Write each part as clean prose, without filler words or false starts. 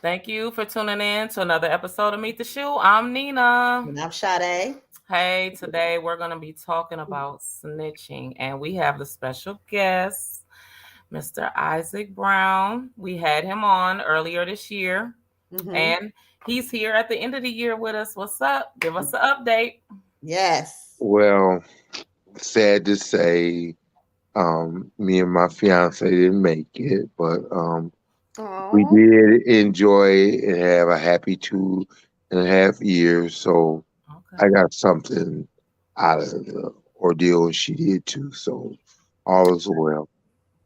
Thank you for tuning in to another episode of Meet the Shoe. I'm Nina. And I'm Sade. Hey, today we're going to be talking about snitching, and we have the special guest, Mr. Isaac Brown. We had him on earlier this year, and he's here at the end of the year with us. What's up? Give us an update. Yes. Well, sad to say, me and my fiance didn't make it, but we Aww. did enjoy and have a happy 2.5 years. So Okay. I got something out of the ordeal, and she did too. So all is well.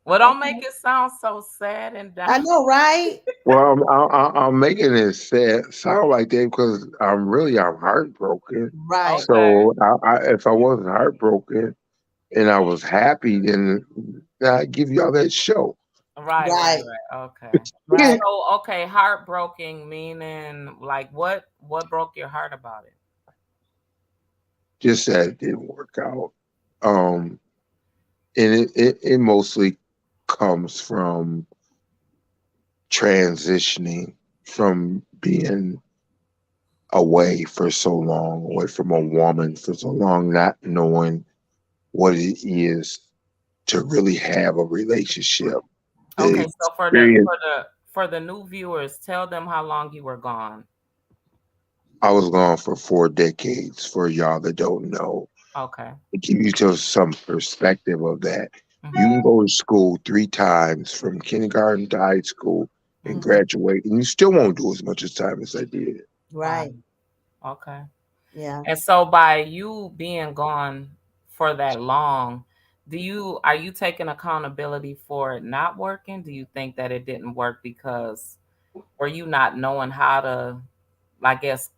Well, don't make Okay. it sound so sad and I down. know, right? Well, I'm making it sound like that because I'm heartbroken. Right. Okay. So if I wasn't heartbroken and I was happy, then I'd give y'all that show. Right, right, Right. right. Okay. Right. So, okay, heartbroken meaning like what broke your heart about it? Just that it didn't work out. Um, and it mostly comes from transitioning from being away for so long, away from a woman for so long, not knowing what it is to really have a relationship. Okay, The so experience, for the new viewers, tell them how long you were gone. I was gone for 4 decades for y'all that don't know. Okay. To give you just some perspective of that, you Mm-hmm. can go to school 3 times from kindergarten to high school and Mm-hmm. graduate, and you still won't do as much as time as I did. Wow. Right. Okay. Yeah. And so by you being gone for that long, are you taking accountability for it not working? Do you think that it didn't work because were you not knowing how to, I guess,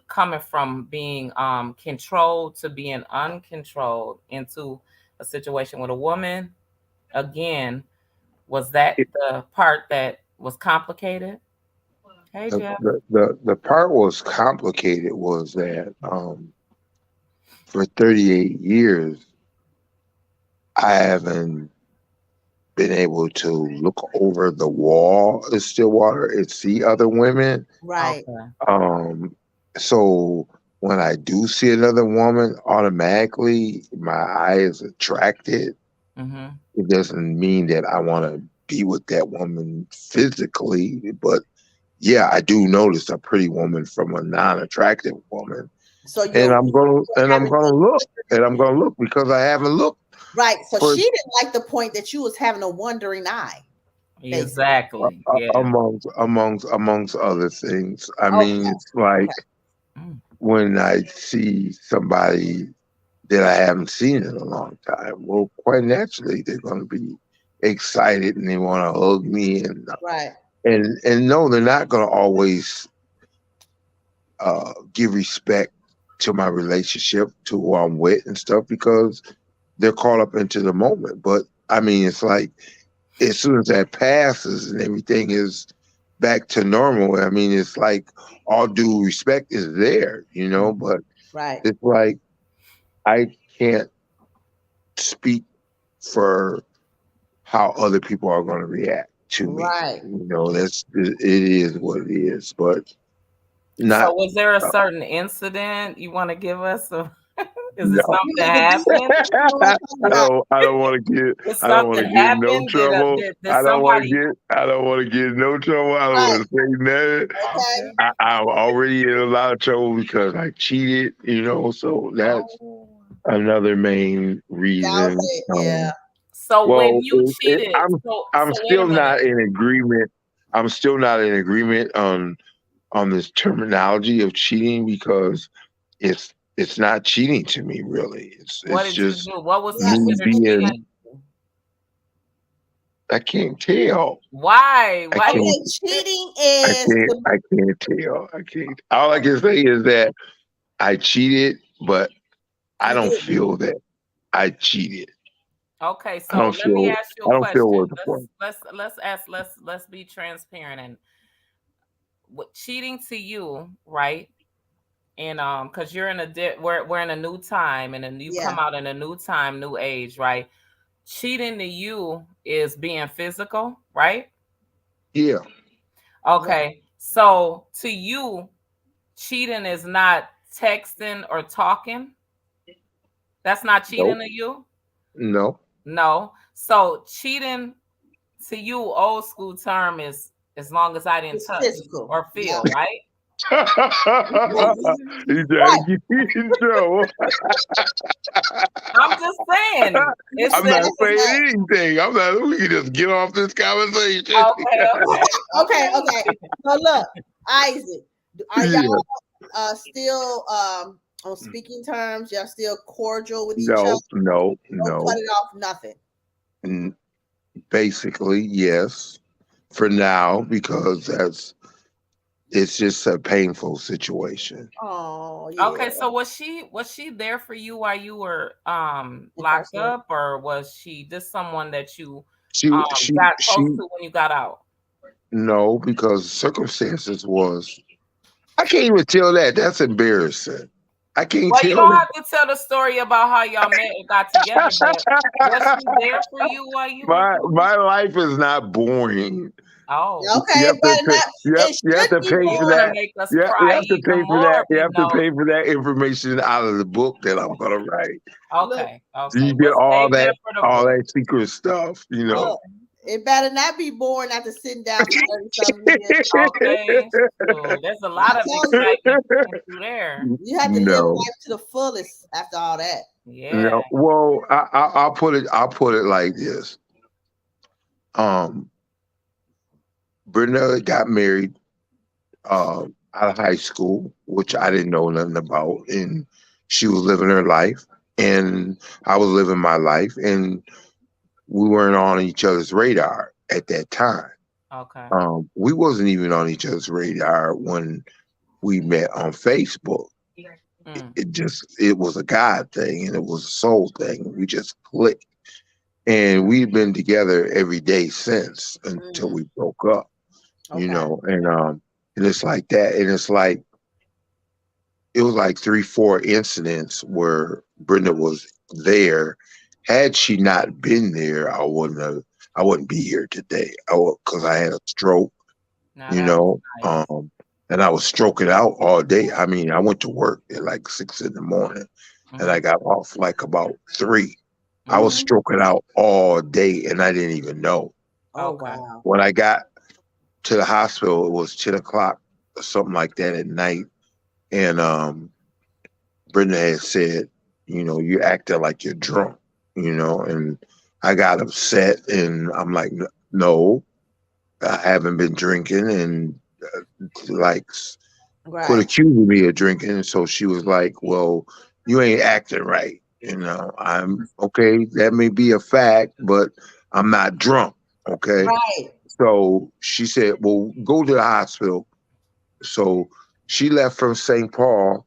coming from being controlled to being uncontrolled into a situation with a woman? Again, was that It, the part that was complicated? Hey, the, Jeff. the part was complicated was that for 38 years, I haven't been able to look over the wall of Stillwater and see other women. Right. Okay. Um, so when I do see another woman, automatically my eye is attracted. Mm-hmm. It doesn't mean that I want to be with that woman physically, but yeah, I do notice a pretty woman from a non-attractive woman, So and you're I'm having gonna look, and I'm gonna look because I haven't looked right. So for she didn't like the point that you was having a wandering eye, basically. Exactly. Yeah. amongst other things. I mean, Okay. it's like Okay. Mm. when I see somebody that I haven't seen in a long time, well, quite naturally they're going to be excited and they want to hug me Right. and no, they're not going to always give respect to my relationship, to who I'm with and stuff because they're caught up into the moment. But I mean, it's like as soon as that passes and everything is back to normal, I mean, it's like all due respect is there, Mhm. but Right. it's like I can't speak for how other people are going to react to me. Right. It is what it is, but So not was there a certain incident you want to give us? Is it no. something You that know, the happened? details you don't want to talk about. Did I don't want something to get in no happen? trouble. Did somebody? I don't want to get in no trouble. I don't Right. want to say nothing. Okay. Okay. I'm already in a lot of trouble because I cheated, so that's Oh. another main That was reason. it. Yeah. So when Well, you cheated, I'm so wait a still minute. not in agreement. I'm still not in agreement on this terminology of cheating because it's not cheating to me really. What It's did you just do? What was Yeah. me considered So being. cheating? I can't tell. Why? I Why do can't. you okay, think? cheating is the I can't tell. I can't. All I can say is that I cheated, but I you don't didn't. feel that I cheated. Okay, I so don't let me feel. ask you a I don't feel question. worth the point. Let's be transparent and what cheating to you, right? And because you're in we're in a new time and then you come Yeah. out in a new time, new age, right? Cheating to you is being physical, right? Yeah. Right. Okay. So to you, cheating is not texting or talking. That's not cheating Nope. to you? No. No. So cheating to you, old school term is as long as I didn't It's touch physical. or Yeah. feel, right? Yes. You trying Right. to get me in trouble. I'm just saying. It's I'm the not That's a saying fact. anything. I'm not. We can just get off this conversation. okay, okay, Okay, okay. okay. So look, Isaac, are Yeah. y'all still on speaking terms? Y'all still cordial with each other? No. No. Don't cut No. it off, nothing. N- Basically, yes. For now, because it's just a painful situation. Oh Okay, yeah. so was she there for you while you were locked Incarcerated. up, or was she just someone that you She she got close she to when you got out? no, because circumstances was I can't even tell that. That's embarrassing. I can't Well, you tell don't that. have to tell the story about how y'all met and got together, but was she there for you while you were doing? My life is not boring. Oh, You Okay, have it to better pay, not. It you have should to be pay you're for boring. gonna that. make us You cry have to even pay for that. more if You we have to know. pay for that information out of the book that I'm gonna write. Look, Okay, So okay. you get We'll save that for the all book. that secret stuff, you know. look. It better not be boring after sitting down for 30 something years. Okay, so there's a I lot of tell you, excitement cooking through there. you have to live No, life to the fullest after all that. Yeah. no. Well, I'll put it like this. Um, Brenda got married out of high school, which I didn't know nothing about, and she was living her life, and I was living my life, and we weren't on each other's radar at that time. Okay. We wasn't even on each other's radar when we met on Facebook. Mm, It was a God thing and it was a soul thing. We just clicked, and we've been together every day since until Mm, we broke up. You okay. know, and it's like that, and it's like it was like 3, 4 incidents where Brenda was there. Had she not been there, I wouldn't be here today. Because I had a stroke, now you that's know, nice. and I was stroking out all day. I mean, I went to work at like 6 in the morning, and Mm-hmm. I got off like about 3. I was Mm-hmm. Hmm. stroking out all day, and I didn't even know. Oh Okay. wow. When I got to the hospital, it was 10 o'clock or something like that at night, and Brenda had said, you acting like you're drunk, and I got upset, and I'm like, no, I haven't been drinking, and like quit Right. accusing me of drinking. And so she was like, well, you ain't acting right. I'm okay. That may be a fact, but I'm not drunk. Okay. Right. So she said, well, go to the hospital. So she left from St. Paul,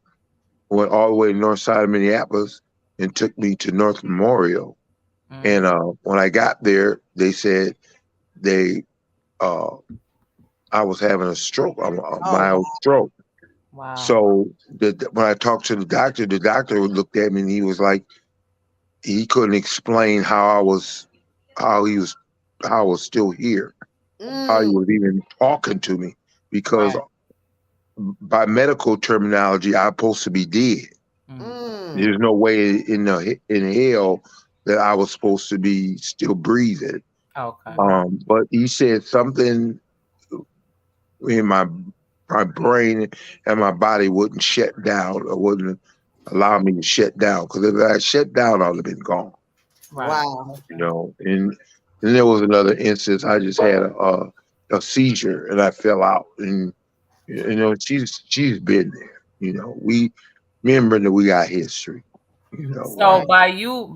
went all the way to north side of Minneapolis, and took me to North Memorial. And Mm. when I got there, they said they uh, I was having a stroke, a Oh mild wow. stroke. Wow. So when I talked to the doctor looked at me and he was like, he couldn't explain how he was, how I was still here, how he Mm, was even talking to me, because Right. by medical terminology, I'm supposed to be dead. Mm. mm. There's no way in hell that I was supposed to be still breathing. Okay. Mhm. But he said something in my brain and my body wouldn't shut down, or wouldn't allow me to shut down. Because if I shut down, I'd have been gone. Right. Wow. Okay. And then there was another instance. I just had a seizure and I fell out, and she's been there. Me and Brenda, we got history. You know, So Right. by you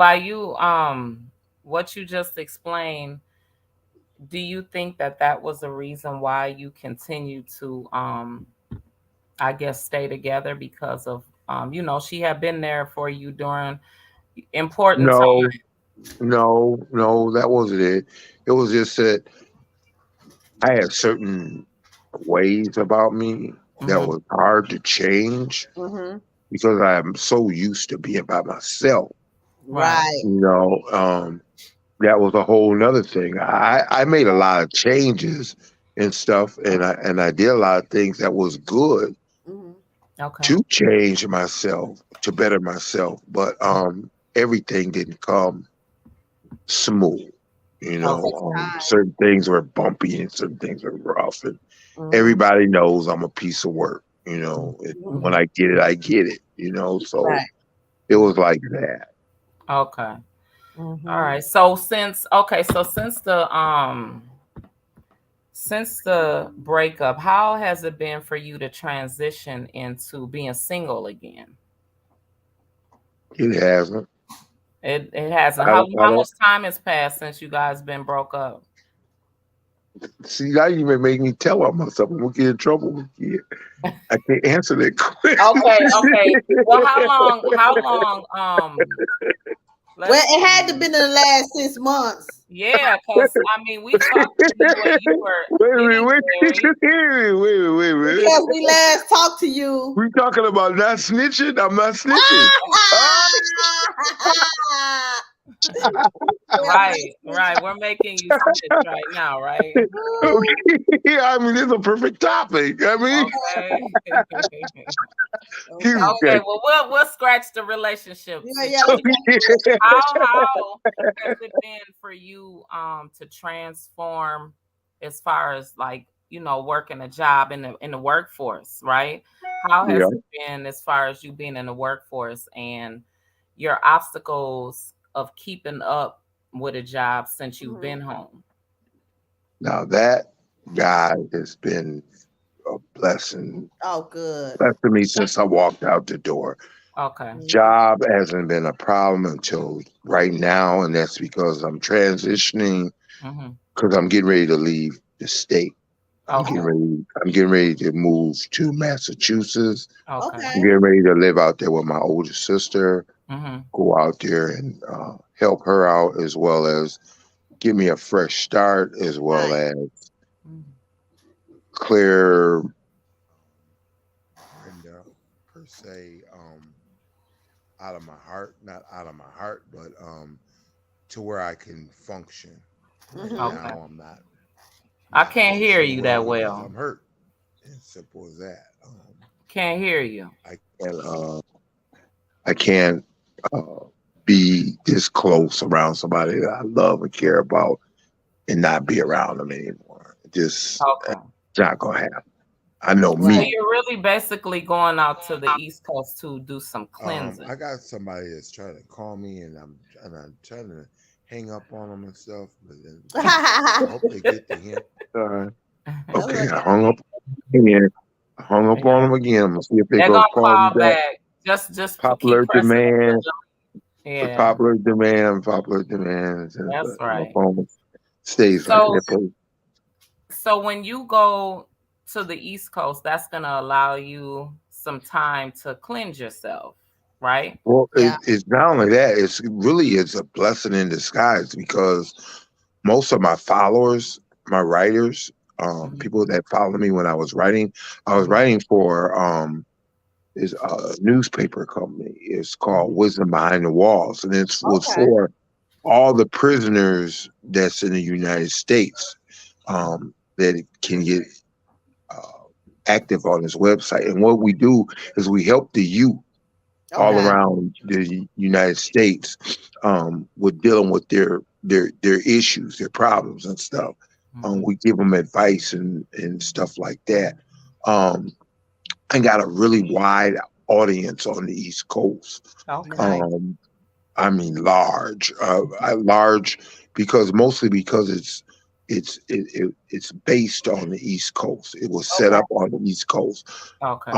what you just explained, do you think that that was a reason why you continue to I guess stay together because of she had been there for you during important time. no, no, that wasn't it. It was just that I had certain ways about me that Mhm. was hard to change Mm-hmm. because I'm so used to being by myself. Right. Right. You know, that was a whole nother thing. I made a lot of changes and stuff, and I did a lot of things that was good Mhm. Okay. to change myself, to better myself, but everything didn't come smooth. Okay. Takes time. Certain things were bumpy and certain things were rough, and Mhm. everybody knows I'm a piece of work. When Mhm. I get it, I get it. So Right. it was like that. Okay. All Mhm. right. So since the breakup, how has it been for you to transition into being single again? It hasn't. It hasn't. I don't. I How don't much time has passed since you guys been broke up? see. Now you may make me tell on myself. I'm gonna get in trouble with you. I can't answer that question. Okay, okay. Well, how long, Well, let's it had to see. been in the last 6 months. Yeah, because I mean, we talked to you when you were Wait a minute, getting wait, married. wait a minute. Because we last talked to you. We talking about not snitching? I'm not snitching. Ah! Right, right. We're making you snitch right now, right? Okay. I mean, it's a perfect topic. I mean, Okay. Okay. Okay, okay. well, we'll scratch the relationship Yeah, yeah, we situation. How has it been for you to transform as far as like working a job in the workforce, right? How has Yeah. it been as far as you being in the workforce and your obstacles of keeping up with a job since you've Mhm. been home? Now that guy has been a Oh, good. blessing me since I walked out the door. Okay. Mhm. Job hasn't been a problem until right now, and that's because I'm transitioning Mm-hmm. because I'm getting ready to leave the state. Okay. I'm getting ready to move to Massachusetts. Okay. I'm Okay. getting ready to live out there with my older sister, Mm-hmm. go out there and help her out, as well as give me a fresh start, as well Nice. as clear Brenda per se, out of my heart, not out of my heart, but to where I can function. Right Mhm. Okay. now, I'm I not can't hear functioning you well that because well. I'm hurt. As simple as that. Can't hear you. I can't. I can't uh, be this close around somebody that I love and care about and not be around them anymore. Just Okay. it's not gonna happen. I know So Right. me. you're really basically going out to the East Coast to do some I cleansing. got somebody that's trying to call me, and I'm trying to hang up on them and stuff, but then I hope they get the hint. That's Okay, I okay. hung up again. I hung up Yeah. on them again. I'm gonna see if they They're go gonna call me call back. back. Just keep Popular pressing until demand, yeah, popular demand. And that's my right. phone stays like So that. But so when you go to the East Coast, that's gonna allow you some time to cleanse yourself, right? well, Yeah. it's not only that; it's really is a blessing in disguise because most of my followers, my writers, Mm-hmm. people that followed me when I was Mm-hmm. writing for is a newspaper company. It's called Wisdom Behind the Walls, and it was Okay. for all the prisoners that's in the United States that can get uh, active on this website. And what we do is we help the youth all Okay. around the United States with dealing with their issues, their problems and stuff. Mm-hmm. We give them advice and stuff like that. Um, I got a really wide audience on the East Coast. Okay. Nice. Um, I mean, large because mostly because it's based on the East Coast. It was set Okay. up on the East Coast. Okay.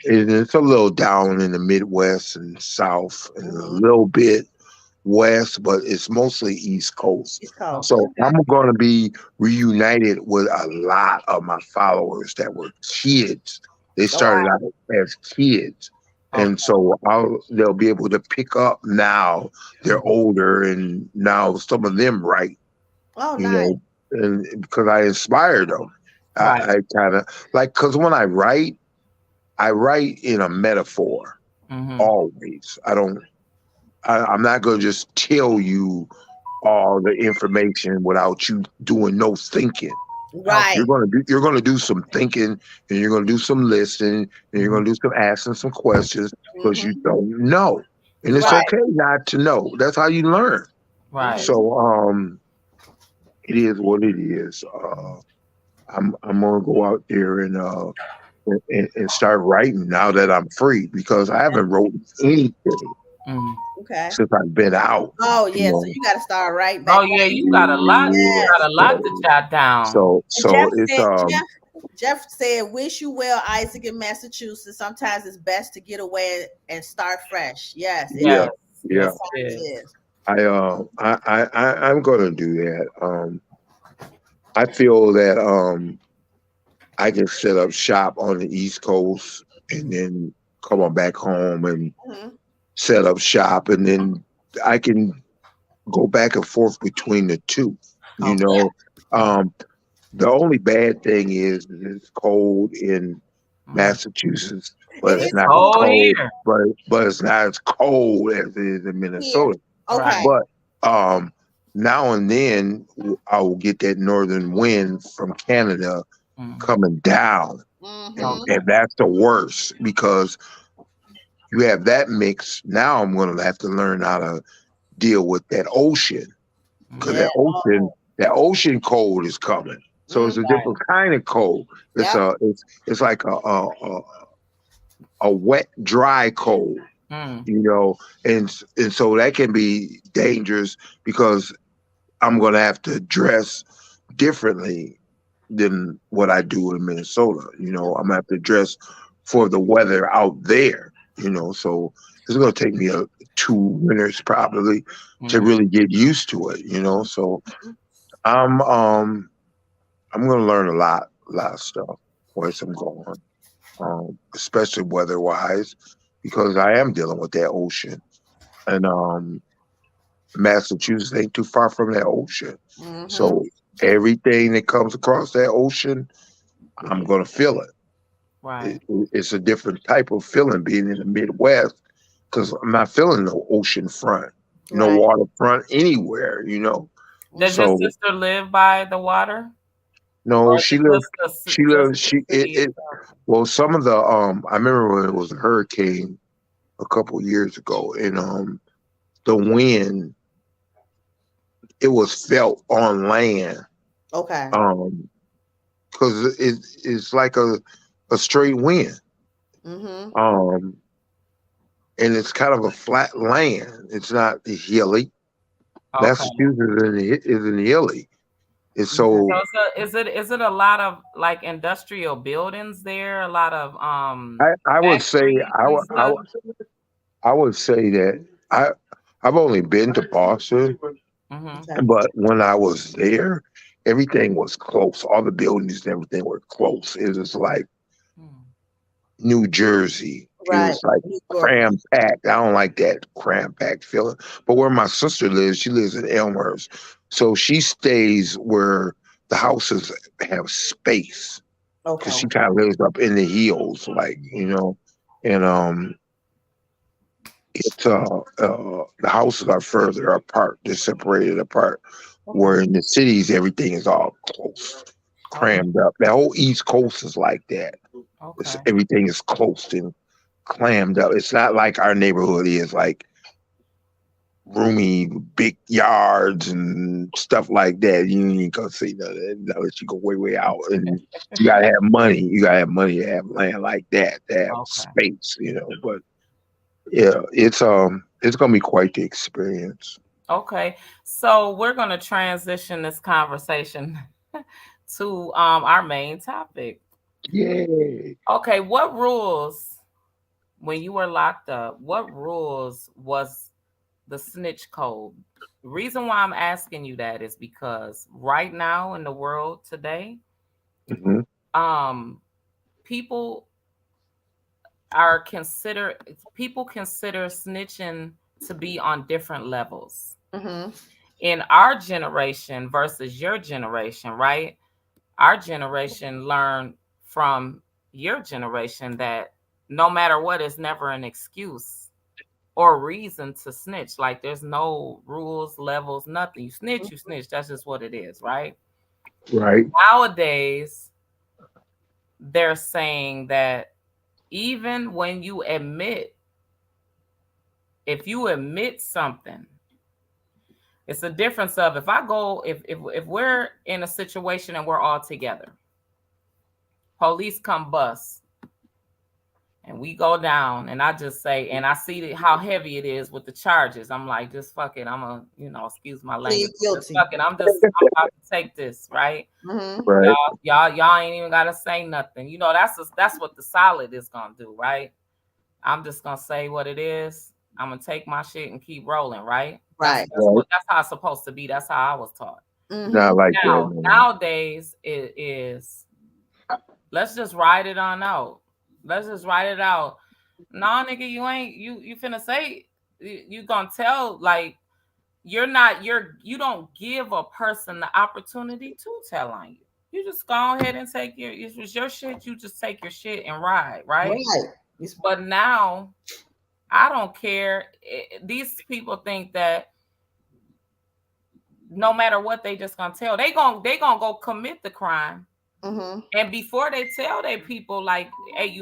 It's a little down in the Midwest and South and a Mhm. little bit West, but it's mostly East Coast. East Coast. Okay. So Okay. I'm going to be reunited with a lot of my followers that were kids. They Oh, wow. started out as kids. And Okay. so they'll be able to pick up now. They're older, and now some of them write, Oh, you nice. know, and because I inspired them. Right. I kind of like, because when I write in a metaphor Mm-hmm. always. I'm not going to just tell you all the information without you doing no thinking. Right. you're gonna do some thinking, and you're gonna do some listening, and you're Mhm. gonna do some asking some questions because you Hmm. don't know, and it's Right. okay not to know. That's how you learn. Right. Hmm. So it is what it is. I'm gonna go out there and start writing now that I'm free because I haven't wrote anything Mhm. Okay. since I've been out. Oh You yeah, so know, you got to start right Oh back. yeah, you got a lot. You yeah. Yes. got a lot So to jot down. And Jeff it's said, Jeff said, "Wish you well, Isaac in Massachusetts. Sometimes it's best to get away and start fresh." Yes, it yeah, Yes. is. yeah. Yes, it Sometimes is. it is. I'm gonna do that. I feel that I can set up shop on the East Coast and then come on back home and Mhm. set up shop, and then I can go back and forth between the two. You Okay. Yeah, know, um, the only bad thing is it's cold in Mhm. Massachusetts, it but it's is It's not as cold cold cold. here. But it's not as cold as it is in here. Minnesota. Okay. Right. But now and then I will get that northern wind from Canada Mhm. coming down, Hmm. and that's the worst because you have that mix. Now I'm going to have to learn how to deal with that ocean because Yeah. Mhm. that ocean cold is coming. So it's Mm, a Right. different kind of cold. yep. It's like a wet, dry cold, Mm. you know, and so that can be dangerous because I'm going to have to dress differently than what I do in Minnesota. You know, I'm gonna have to dress for the weather out there. You know, so it's gonna take me 2 winters probably to Mhm. really get used to it. You know, so I'm um I'm gonna learn a lot of stuff once I'm going, especially weather wise, because I am dealing with that ocean, and Massachusetts ain't too far from that ocean. Hmm. So everything that comes across that ocean, I'm gonna feel it. Right. It's a different type of feeling being in the Midwest because I'm not feeling no ocean front, no Right. waterfront anywhere, you know. Does your Hmm. So sister live by the water, no, or is it just the it, city it itself? well some of the I remember when it was a hurricane a couple years ago and the wind it was felt on land Okay. um because it's like a straight wind Hmm. um and it's kind of a flat land. It's not hilly. Okay. Massachusetts is in hilly. It's Okay. So so is it a lot of like industrial buildings there? A lot of I would say factories and stuff? I would say that I I've only been to Boston, Mhm. Okay. but when I was there, everything was close. All the buildings and everything were close. It was like Mm. New Jersey. It Right. was like New York. cram packed. I don't like that cram packed feeling. But where my sister lives, she lives in Elmhurst, so she stays where the houses have space because Okay. she kind of lives up in the hills, like you know, and it's the houses are further apart, they're separated apart. Okay. Where in the cities, everything is all close, Okay. crammed up. The whole East Coast is like that. It's Okay. everything is close and clammed up. It's not like our neighborhood is like roomy, big yards and stuff like that. You ain't gonna see none of that unless you go way out. And you gotta have money. You gotta have money to have land like that, to have Okay. space, you know. But yeah, it's gonna be quite the experience. Okay. So we're gonna transition this conversation to our main topic. Yay. Okay, what rules when you were locked up, what rules was the snitch code? The reason why I'm asking you that is because right now in the world today, Hmm. um, people are consider people consider snitching to be on different levels. Hmm. In our generation versus your generation, right? Our generation learned from your generation that no matter what is never an excuse or reason to snitch. Like there's no rules, levels, nothing. You snitch, you snitch. That's just what it is, right? Right. Nowadays, they're saying that even when you admit, if you admit something, it's a difference of if I go, if we're in a situation and we're all together, police come bust, and we go down, and I just say, and I see how heavy it is with the charges. I'm like, just fuck it. I'm a, excuse my Plead language. Just guilty. fuck it. I'm about to take this, right? Mm-hmm. Right. Y'all ain't even gotta say nothing. That's what the solid is gonna do, right? I'm just gonna say what it is. I'm gonna take my shit and keep rolling, right? Right. Right. That's how it's supposed to be. That's how I was taught. Mm-hmm. Not like that, Now, man. nowadays it is, let's just ride it on out. Let's just ride it out. Nah, nigga, you ain't you finna say you gonna tell, like, you don't give a person the opportunity to tell on you. You just go ahead and take it was your shit, you just take your shit and ride, right? Right. But now I don't care. These people think that no matter what, they just gonna tell. They gonna go commit the crime. Mm-hmm. And before they tell their people, like, hey,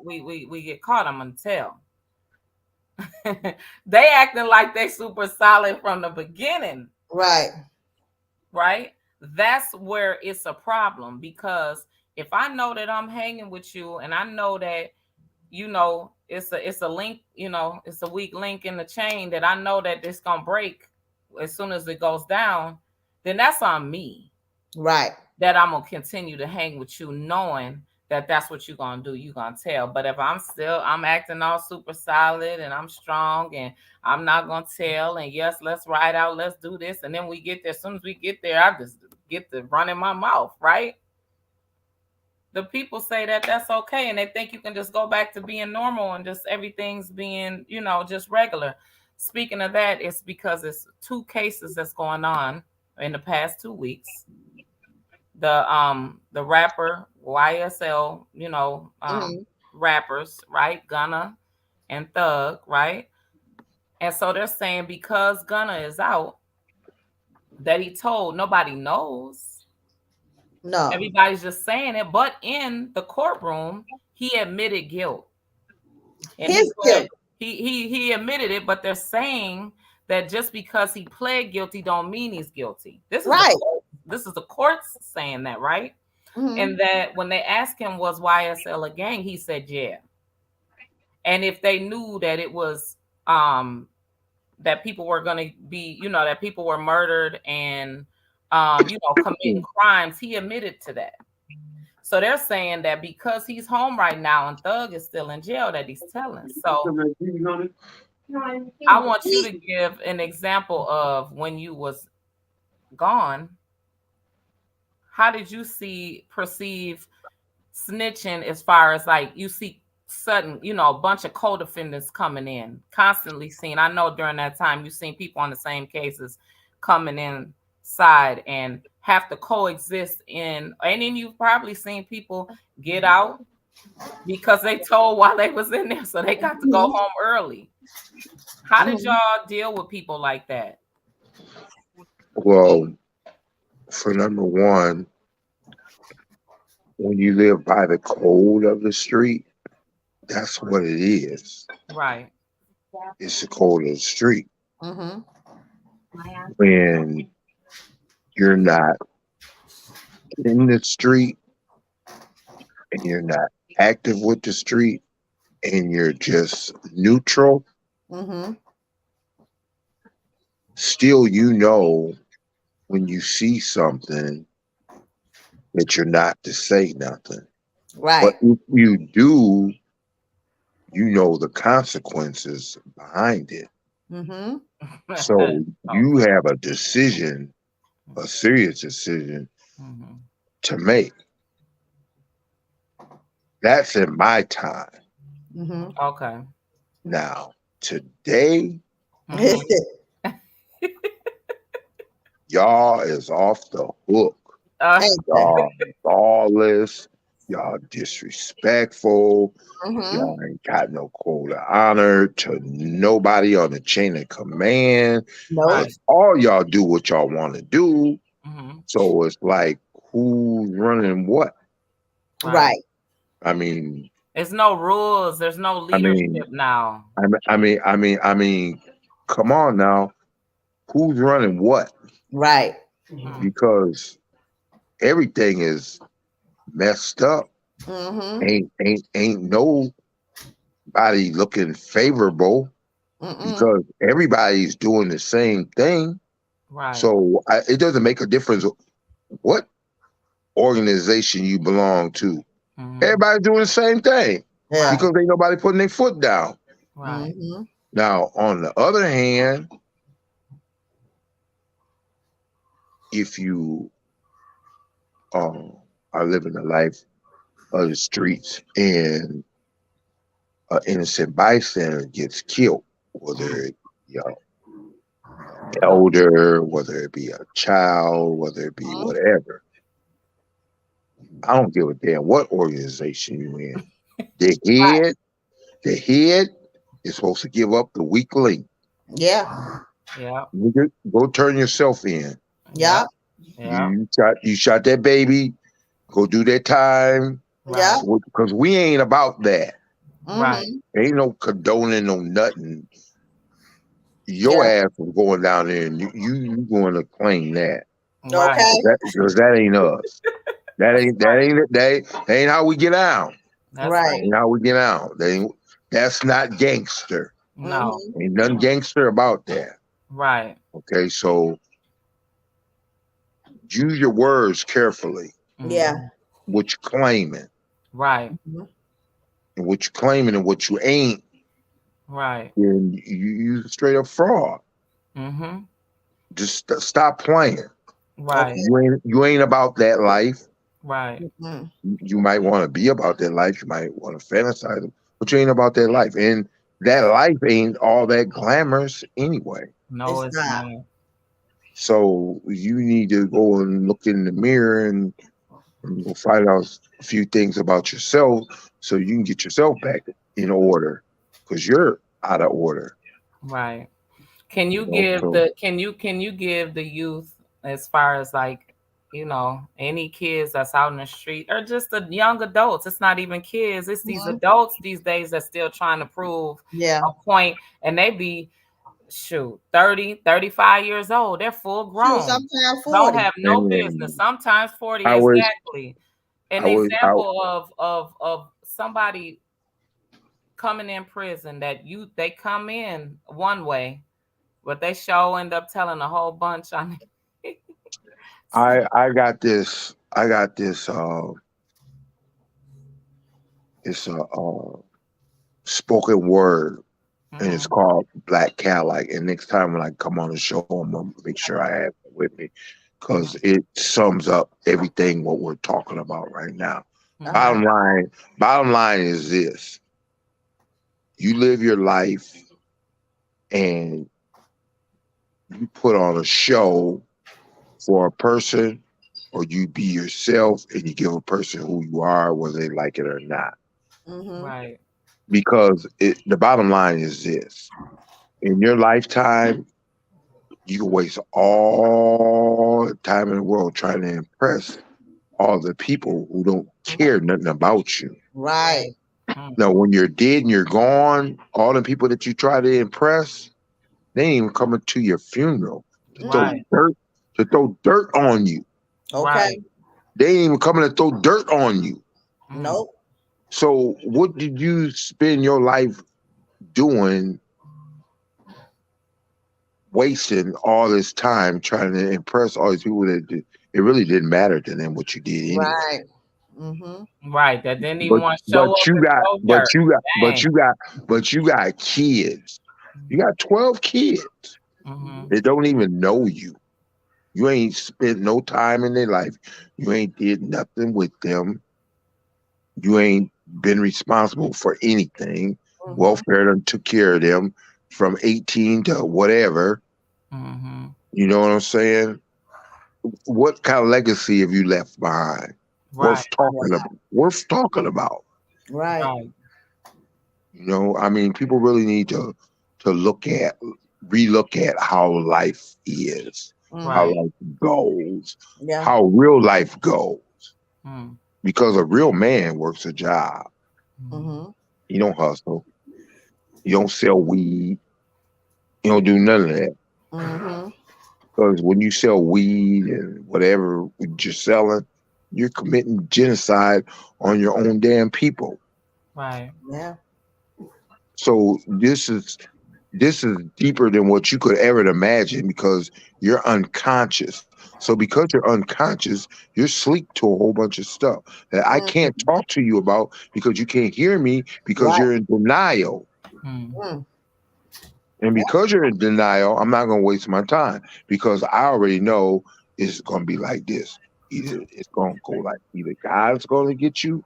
we get caught, I'm gonna tell. They acting like they super solid from the beginning, Right. right? That's where it's a problem, because if I know that I'm hanging with you and I know that it's a link, it's a weak link in the chain that I know that it's gonna break as soon as it goes down, then that's on me. Right. That I'm gonna continue to hang with you, knowing that that's what you're gonna do. You're gonna tell. But if I'm acting all super solid and I'm strong and I'm not gonna tell, and yes, let's ride out, let's do this, and then we get there. As soon as we get there, I just get to running my mouth, right? The people say that that's okay, and they think you can just go back to being normal and just everything's being, just regular. Speaking of that, it's because it's two cases that's going on in the past 2 weeks. The rapper YSL, Mm-hmm. rappers, right? Gunna and Thug, right? And so they're saying because Gunna is out, that he told, nobody knows. No. Everybody's just saying it, but in the courtroom, he admitted guilt. And he His guilt. said he admitted it, but they're saying that just because he pled guilty don't mean he's guilty. Right. This is the courts saying that, right? Mm-hmm. And that when they asked him, was YSL a gang, he said yeah. And if they knew that it was that people were going to be, that people were murdered and committing crimes, he admitted to that. So they're saying that because he's home right now and Thug is still in jail, that he's telling. So I want you to give an example of when you was gone. How did you perceive snitching, as far as like you see sudden, a bunch of co-defendants coming in, constantly seen? I know during that time you've seen people on the same cases coming inside and have to coexist and then you've probably seen people get out because they told while they was in there, so they got to go home early. How did y'all deal with people like that? Well, for number one, when you live by the code of the street, that's what it is. Right. It's the code of the street. Mm-hmm. When you're not in the street and you're not active with the street and you're just neutral, Mm-hmm. still when you see something that you're not to say nothing. Right. But if you do, you know the consequences behind it. Mm-hmm. So you have a decision, a serious decision to make. That's in my time. Mm-hmm. Okay. Now, today, y'all is off the hook. Y'all lawless. Y'all disrespectful. Mm-hmm. Y'all ain't got no code of honor to nobody on the chain of command. No. All y'all do what y'all want to do. Mm-hmm. So it's like, who's running what? Right. Right. I mean, There's no rules. There's no I mean, leadership now. I mean, come on now, who's running what? Right. Hmm. Because everything is messed up. Mm-hmm. Ain't nobody looking favorable Mm-mm. because everybody's doing the same thing. Right. So it doesn't make a difference what organization you belong to. Hmm. Everybody's doing the same thing Yeah. Right. because ain't nobody putting their foot down. Right. Mm-hmm. Now, on the other hand, if you um, are living a life of the streets and an innocent bystander gets killed, whether Mm. it be an elder, whether it be a child, whether it be whatever, I don't give a damn what organization you in. The Right. head, the head is supposed to give up the weak link. Yeah. Yep. Nigga, go turn yourself in. Yep. Yep. Yep. You shot that baby. Go do that time Yep. Right. because we ain't about that. Right. Mm-hmm. Ain't no condoning no nothing. Your Yeah. ass was going down there and you going to claim that Right. Okay. because that ain't us. That That's ain't that right. ain't that ain't how we get out. That's That Right. right. ain't how we get out. That's not gangster. No. Mm-hmm. Ain't nothing gangster about that. Right. Okay, so use your words carefully. Yeah. Hmm. What you claiming Right. Mhm. and what you claiming and what you ain't, Right. then you straight up fraud. Hmm. Just stop playing. Right. Okay. You ain't about that life. Right. Mm-hmm. You might want to be about that life. You might want to fantasize them, but you ain't about that life. And that life ain't all that glamorous anyway. No, It's it's not. not. So you need to go and look in the mirror and go find out a few things about yourself so you can get yourself back in order because you're out of order. Right. Can You you know, give so the can you give the youth, as far as like, any kids that's out in the street or just the young adults? It's not even kids, it's these Mhm. adults these days that's still trying to prove Yeah. a point, and they be, shoot, 30, 35 years old. They're full Shoot, grown. sometimes Don't 40. have no business. and Sometimes 40 I was exactly. An I was out. example of somebody coming in prison that they come in one way, but they sure end up telling a whole bunch. I mean, I got this. I got this. It's a spoken word, and it's mhm, called Black Cadillac. And next time when I come on the show, I'm gonna make sure I have it with me because mhm, it sums up everything what we're talking about right now. Uh-huh. mhm, Bottom line, bottom line is this: you live your life and you put on a show for a person, or you be yourself and you give a person who you are, whether they like it or not. Mm-hmm. right, Because the bottom line is this: in your lifetime, you can waste all the time in the world trying to impress all the people who don't care nothing about you. Right. right, mhm, Now, when you're dead and you're gone, all the people that you try to impress, they ain't even coming to your funeral to throw Mm-mm. right, dirt to throw dirt on you. right, Okay. They ain't even coming to throw dirt on you. mhm, Nope. So, what did you spend your life doing, wasting all this time trying to impress all these people it really didn't matter to them what you did anyway. Right. Mm-hmm. right. That didn't even But want to but show up you and got throw but dirt. you got but Dang. you got but you got kids. You got 12 kids Hmm. that don't even know you. You ain't spent no time in their life. You ain't did nothing with them. You ain't been responsible for anything. Mm-hmm. Welfare done took care of them from 18 to whatever. Hmm. You know what I'm saying? What kind of legacy have you left behind? Right, Yeah. Worth talking about. Right. right, You know, I mean, people really need to look at relook at how life is. how Right. Mhm. life goes, Yeah. how real life goes. Mm. Because a real man works a job. Mm. Mhm. You don't hustle. You don't sell weed. You don't do none of that. Mhm. Because when you sell weed and whatever you're selling, you're committing genocide on your own damn people. Right. Yeah. So this is deeper than what you could ever imagine because you're unconscious. So because you're unconscious, you're sleep to a whole bunch of stuff that I can't Mhm. talk to you about because you can't hear me because Right. you're in denial. Mm. Mm. And Yeah. because you're in denial, I'm not going to waste my time because I already know it's going to be like this. Either it's going to go like either God's going to get you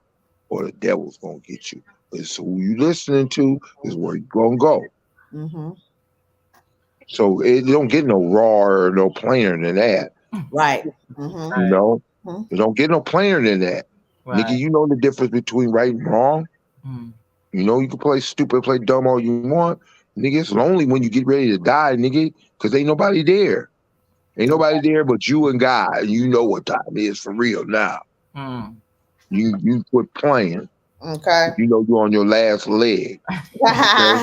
or the devil's going to get you. It's who you listening to is where you're going to go. Mhm. So it don't get no raw or no plainer than that. Right. Mhm. You Right. know, Mhm. it don't get no plainer than that. Nigga, Right. you know the difference between right and wrong. Mm. You know you can play stupid, play dumb all you want. Nigga, it's lonely when you get ready to die, nigga, because ain't nobody there. Ain't nobody there but you and God. You know what time it is for real now. Mm. You quit playing. Okay. You know you're on your last leg. Okay,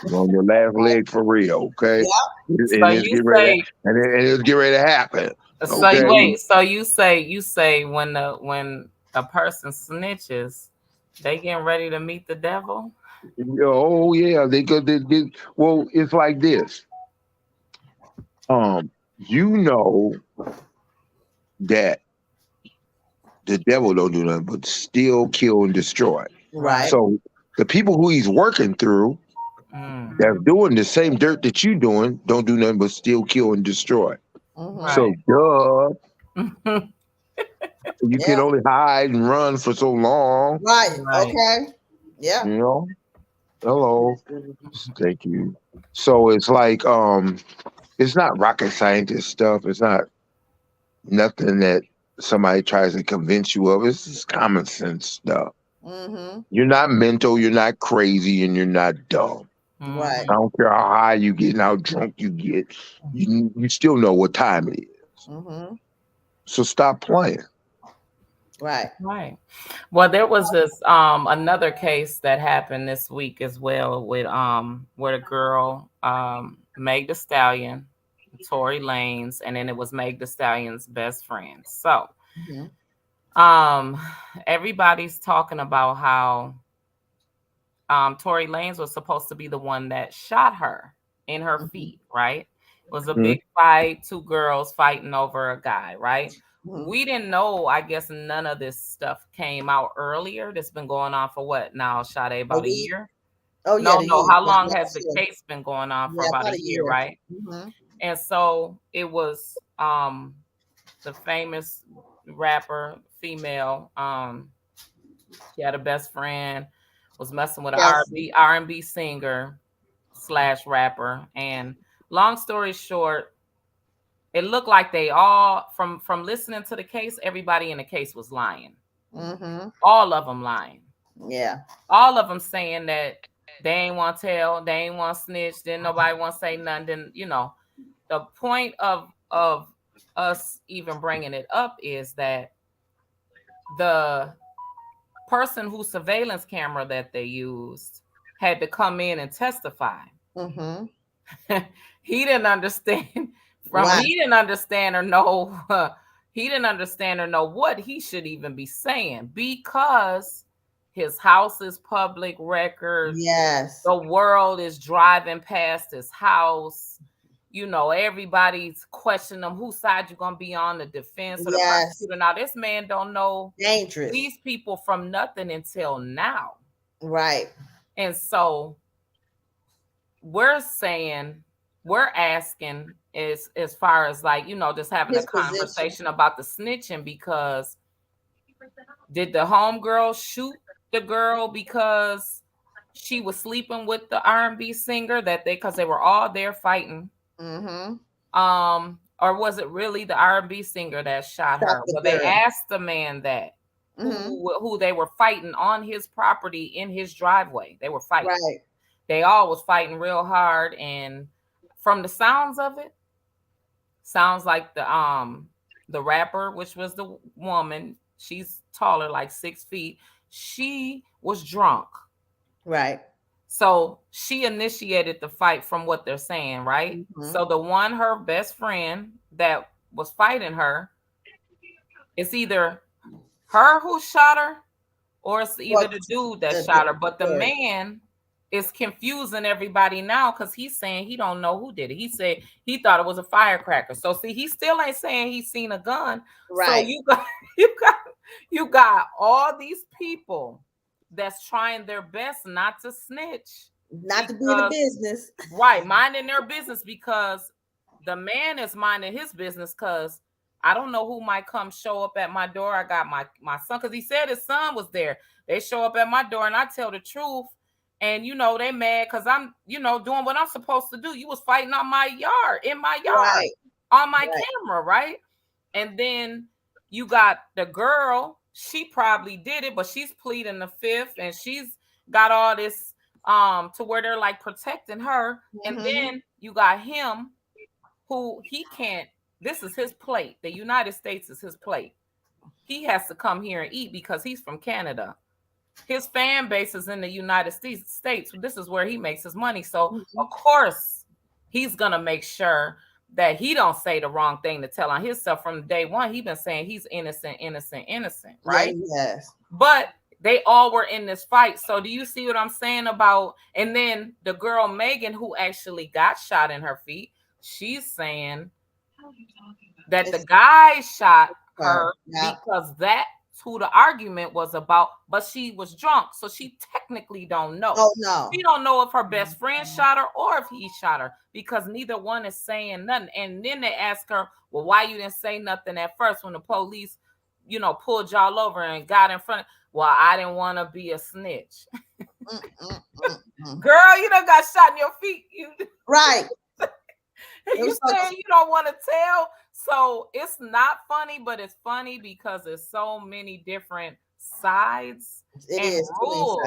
you're on your last leg for real. Okay, Yeah. So and it's you getting ready to, say and it's getting ready to happen. so you Okay. wait, so you say when a person snitches, they getting ready to meet the devil? Oh yeah, they go. Well, it's like this. You know that the devil don't do nothing but steal, kill, and destroy. Right. Right. So the people who he's working through Mm. that's doing the same dirt that you doing don't do nothing but steal, kill, and destroy. Mhm. Right. So duh, you can Yeah. only hide and run for so long. Right. Right. Okay. Yeah. You know. Hello. Thank you. So it's like it's not rocket scientist stuff. It's not nothing that somebody tries to convince you of. It's just common sense stuff. Mhm. You're not mental, you're not crazy, and you're not dumb. Right. I Mm-hmm. don't care how high you get and how drunk you get. You still know what time it is. Mhm. So stop playing. Right. Right. Well, there was this another case that happened this week as well with where the girl Meg the Stallion, Tory Lanez, and then it was Meg the Stallion's best friend. So Mhm. um everybody's talking about how Tory Lanez was supposed to be the one that shot her in her Mhm. feet, right? It was a Mhm. big fight, two girls fighting over a guy, right? Mhm. We didn't know, I guess none of this stuff came out earlier. This been going on for what now, Sade, A about a week. year? Oh yeah, No, the no. year. How Yeah, long has last the year. case been going on for Yeah, about about a a year, year. right? Mhm. And so it was the famous rapper, female, she had a best friend, was messing with an Kelsey. R&B singer slash rapper. And long story short, it looked like they all from listening to the case, everybody in the case was lying. Mhm. All of them lying. Yeah. All of them saying that they ain't want to tell, they ain't want to snitch, then nobody want to say nothing. Then the point of us even bringing it up is that the person whose surveillance camera that they used had to come in and testify. Mhm. He didn't understand Right. he didn't understand or know he didn't understand or know what he should even be saying because his house is public record. Yes. The world is driving past his house. Everybody's questioning him, whose side you gonna be on, the defense or the Yes. prosecutor. Now this man don't know Dangerous. these people from nothing until now. Right. And so we're saying, we're asking is as far as like, just having a His position. conversation about the snitching, because did the homegirl shoot the girl because she was sleeping with the R&B singer that because they were all there fighting? Mhm. Or was it really the R&B singer that shot Shot her? the Well, they girl. asked the man that Mhm. who they were fighting on his property in his driveway. They were fighting. Right. They all was fighting real hard, and from the sounds of it, sounds like the rapper, which was the woman. She's taller, like 6 feet. She was drunk. Right. So she initiated the fight from what they're saying, right? Mm-hmm. So the one, her best friend that was fighting her, it's either her who shot her or it's either Well, the dude that the shot her. But the story. man is confusing everybody now because he's saying he don't know who did it. He said he thought it was a firecracker. So see, he still ain't saying he's seen a gun. So Right. you got you got all these people that's trying their best not to snitch Not to be in the because business. right, minding their business because the man is minding his business because I don't know who might come show up at my door. I got my son because he said his son was there. They show up at my door and I tell the truth. And they mad because I'm, doing what I'm supposed to do. You was fighting on my yard, in my yard, Right. on my Right. camera, right? And then you got the girl, she probably did it, but she's pleading the fifth and she's got all this to where they're like protecting her. And Mm-hmm. then you got him who he can't, this is his plate. The United States is his plate. He has to come here and eat because he's from Canada. His fan base is in the United States. This is where he makes his money. So of course he's gonna make sure that he don't say the wrong thing to tell on himself. From day one, he been saying he's innocent, innocent, innocent, right? Yeah, yes. But they all were in this fight. So do you see what I'm saying about? And then the girl Megan, who actually got shot in her feet, she's saying that the guy shot her because that's who the argument was about, but she was drunk, so she technically don't know. Oh no. She don't know if her best friend shot her or if he shot her because neither one is saying nothing. And then they ask her, well, why you didn't say nothing at first when the police, pulled y'all over and got in front? Well, I didn't want to be a snitch. Girl, you done got shot in your feet. Right. You saying you don't want to tell? So it's not funny, but it's funny because there's so many different sides and rules.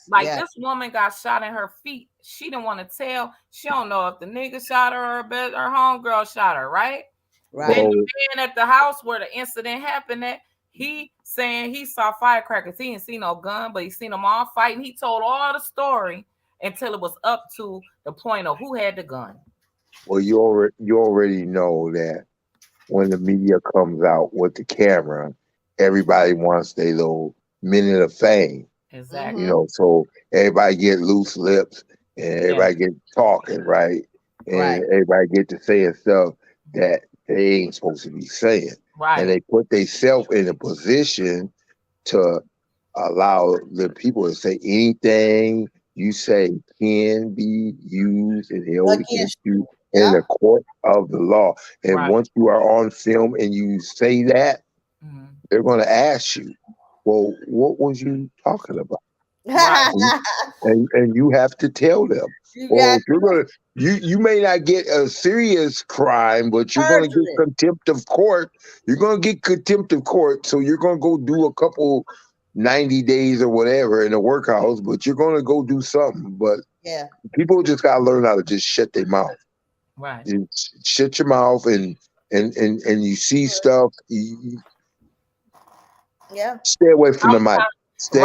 Like this woman got shot in her feet. She didn't want to tell. She don't know if the nigga shot her or her homegirl shot her, right? Right. Then the man at the house where the incident happened at, he saying he saw firecrackers. He didn't see no gun, but he seen them all fighting. He told all the story until it was up to the point of who had the gun. Well, you already know that when the media comes out with the camera, everybody wants their little minute of fame. Exactly. So everybody get loose lips and everybody get talking, right? And everybody get to saying stuff that they ain't supposed to be saying. Right. And they put themselves in a position to allow the people to say anything you say can be used and held against you in the court of the law. And once you are on film and you say that, they're going to ask you, well, what was you talking about? Right. and you have to tell them. You may not get a serious crime, but you're going to get contempt of court. You're going to get contempt of court, so you're going to go do a couple 90 days or whatever in the workhouse, but you're going to go do something. But people just got to learn how to just shut their mouth. Right. You shut your mouth and you see stuff. Stay away from the mic. Stay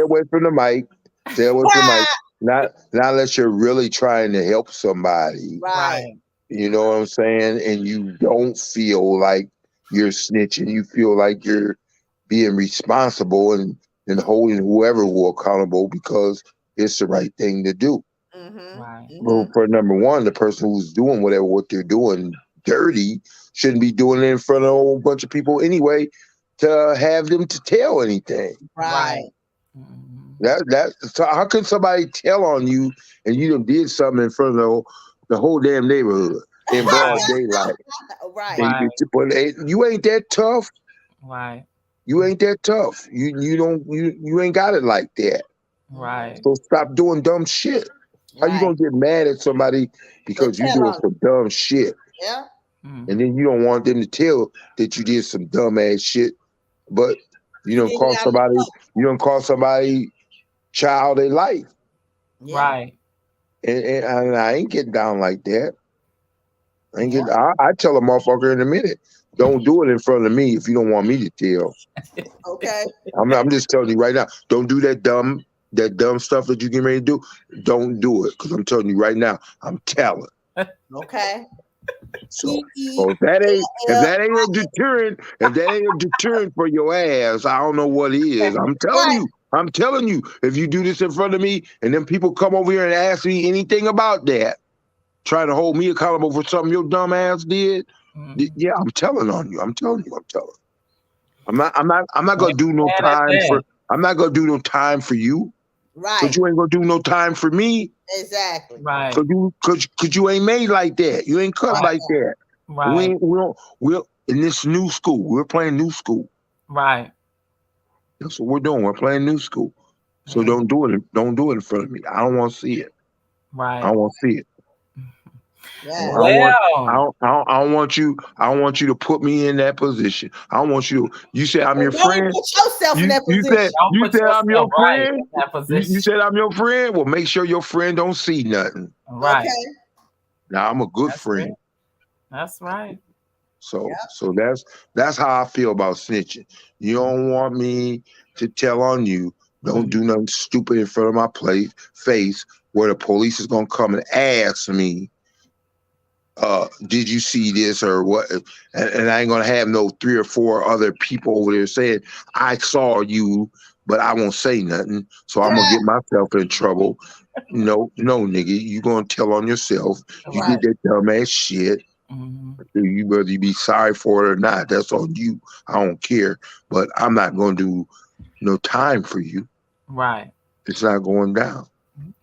away from the mic. Stay away from the mic. Not unless you're really trying to help somebody. Right. You know what I'm saying? And you don't feel like you're snitching. You feel like you're being responsible and holding whoever will accountable because it's the right thing to do. Right. Well, for number one, the person who's doing what they're doing dirty shouldn't be doing it in front of a whole bunch of people anyway to have them to tell anything. Right. So how can somebody tell on you and you done did something in front of the whole damn neighborhood in broad daylight? Right. But you ain't that tough. Right. You ain't that tough. You ain't got it like that. Right. So stop doing dumb shit. How you gonna get mad at somebody because you doing some dumb shit? Yeah. And then you don't want them to tell that you did some dumb ass shit, but you don't call somebody child their life. Yeah. Right. And I ain't getting down like that. I ain't Yeah. get. I tell a motherfucker in a minute. Don't do it in front of me if you don't want me to tell. Okay. I'm just telling you right now. Don't do that dumb stuff that you getting ready to do. Don't do it because I'm telling you right now. I'm telling. Okay. So, T so if L. that ain't a deterrent, if that ain't a deterrent for your ass, I don't know what is. I'm telling Right. you. I'm telling you. If you do this in front of me, and then people come over here and ask me anything about that, trying to hold me accountable for something your dumb ass did, Mhm. yeah, I'm telling on you. I'm telling you. I'm telling. I'm not Can't gonna be do no mad at time for. that. I'm not gonna do no time for you, but Right. you ain't gonna do no time for me, Exactly. Right. cause you ain't made like that. You ain't cut Right. like that. We Right. ain't, we don't, we're in this new school. We're playing new school. Right. That's what we're doing. We're playing new school. So Mm. don't do it in front of me. I don't want to see it. I Right. don't want to see it. I Yes. don't want. I Well, don't, I don't. I don't want you. I don't want you to put me in that position. I don't want you. You say I'm And your don't friend. put yourself in You that you said position. don't you put said I'm yourself your right friend. in that You position. said I'm your friend. Well, make sure your friend don't see nothing. Right. Okay. Now I'm a good That's it. friend. That's right. So Yep. so that's how I feel about snitching. You don't want me to tell on you. Don't Mhm. do nothing stupid in front of my face where the police is gonna come and ask me, did you see this or what? And I ain't gonna have no three or four other people over there saying I saw you, but I won't say nothing. So I'm gonna Yeah. get myself in trouble. No, no, nigga, you gonna tell on yourself. You Right. did that dumbass shit. Mhm. You whether you be sorry for it or not, that's on you. I don't care. But I'm not gonna do no time for you. Right. It's not going down.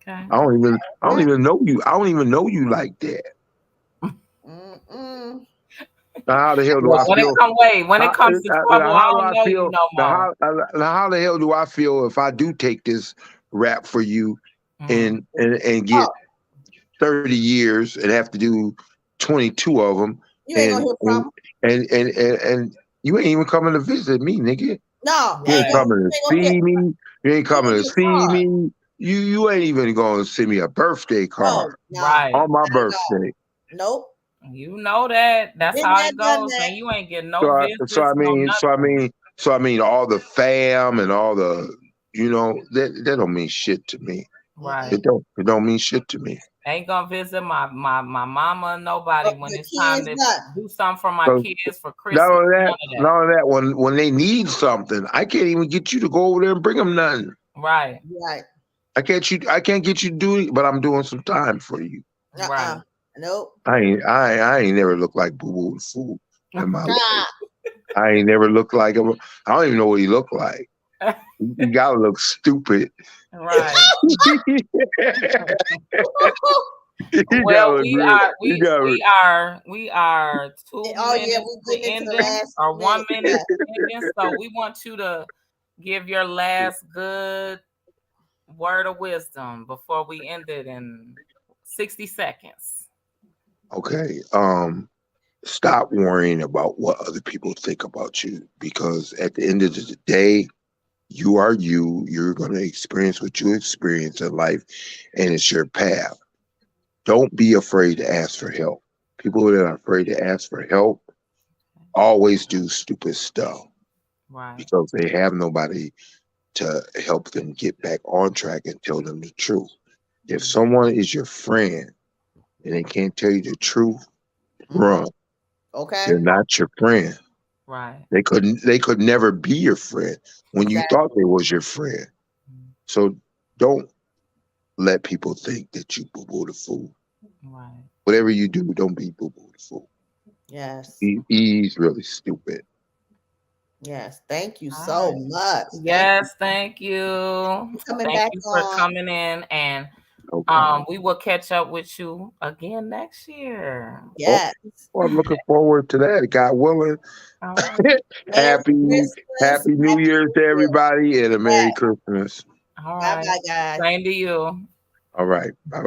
Okay. I don't even know you. I don't even know you like that. Mm-mm. Now, how the hell do Well, I feel? when it comes to trouble, Now, I how do don't I know you feel? no more. Now, how the hell do I feel if I do take this rap for you Mm. and get Oh, 30 years and have to do 22 of them you ain't gonna and hear and from him. and you ain't even coming to visit me, nigga. No, You ain't Right. coming to you ain't gonna hear. see me. You ain't You ain't coming gonna to get see charged. me. You ain't even going to send me a birthday No, card no, not Right. on my at all. birthday. Nope. You know that. That's Been how there, it done goes, that. man. You ain't getting So no so I visits, no mean, so I nothing. mean, so I mean, all the fam and all the, that don't mean shit to me. Right. It don't mean shit to me. Ain't gonna visit my mama, nobody when Your it's time kids, to nothing. do something for my So kids for not Christmas. only that, None of that. not only that, when they need something, I can't even get you to go over there and bring them nothing. Right. Right. I can't get you to do it, but I'm doing some time for you. Uh-uh. Right. Nope. I ain't never looked like Boo Boo the Fool in my life. Ah. I ain't never looked like him. I don't even know what he looked like. He gotta look stupid. Right. He gotta Well, look real. He gotta. we are two Oh yeah, minutes we're to getting into the ending last or minute. 1 minute Yeah. to ending. So we want you to give your last good word of wisdom before we end it in 60 seconds. Okay. Stop worrying about what other people think about you because at the end of the day, you are you. You're gonna experience what you experience in life, and it's your path. Don't be afraid to ask for help. People that are afraid to ask for help always do stupid stuff Right. because they have nobody to help them get back on track and tell them the truth. If Mhm. someone is your friend and they can't tell you the truth, Mhm. run. Okay. They're not your friend. Right. They could never be your friend when you thought Exactly. they was your friend. Mhm. So don't let people think that you boo boo the fool. Right. Whatever you do, don't be boo boo the fool. Yes. He's really stupid. Yes. Thank you All so right. much. Thank you Yes, thank you. for coming Thank back you for on. coming in and No problem. we will catch up with you again next year. Oh, Yes. well, I'm looking forward to that. God willing. All right. Merry happy Christmas. Happy New Happy Year's New to Year. everybody and a Merry Yes. Christmas. All Bye right. bye, guys. Same to you. All right. Bye.